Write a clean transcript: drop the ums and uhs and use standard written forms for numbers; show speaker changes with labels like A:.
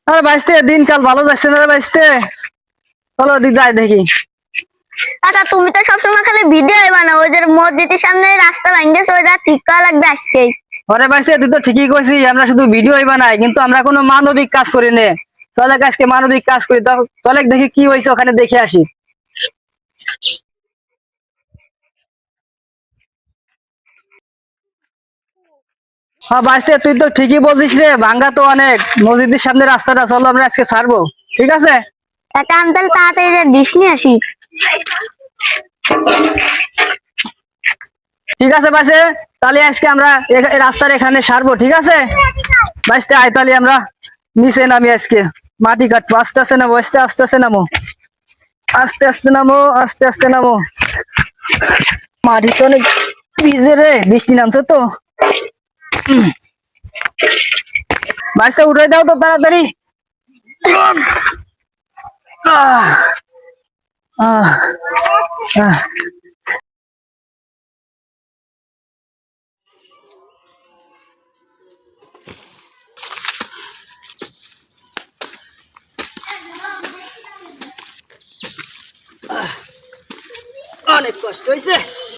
A: আরে বাইসতে দিনকাল ভালো যাচ্ছে না রে বাইসতে। চলো ওদিক যাই দেখি।
B: কাকা তুমি তো সবসময় খালি ভিডিও বানাও, ওই যে মসজিদের সামনে রাস্তা ভাঙ্গেছে, ওইটা ঠিক করা লাগবে আজকেই।
A: ওরে বাইসতে তুই তো ঠিকই কইছিস, আমরা শুধু ভিডিওই বানাই কিন্তু আমরা কোনো মানবিক কাজ করি না। চলে আজকে মানবিক কাজ করি, তো চলে দেখি কি হয়েছে ওখানে দেখে আসি। হ্যাঁ বাইসতে তুই তো ঠিকই বলছিস রে, ভাঙ্গা তো অনেক। মসজিদের সামনে রাস্তাটা, চলো আমরা আজকে ছাড়বো। ঠিক আছে।
B: কাকা আমি তাহলে তাড়াতাড়ি যে ডিশ নিয়ে আসি।
A: ঠিক আছে বাইসে, তাহলে আজকে আমরা এই রাস্তার এখানে সারবো। ঠিক আছে বাইসতে, আয় তাহলে আমরা নিচে নামি আজকে। মাটি কাটবো, আস্তে আস্তে নামো, আস্তে আস্তে আস্তে নামো, আস্তে আস্তে নামো, আস্তে আস্তে নামো। মাটি তো অনেক ভিজে রে, বৃষ্টি নামছে তো। বাইসটা উঠে দাও তো তাড়াতাড়ি। আহ, আহ, আহ। অনেক কষ্ট হয়েছে।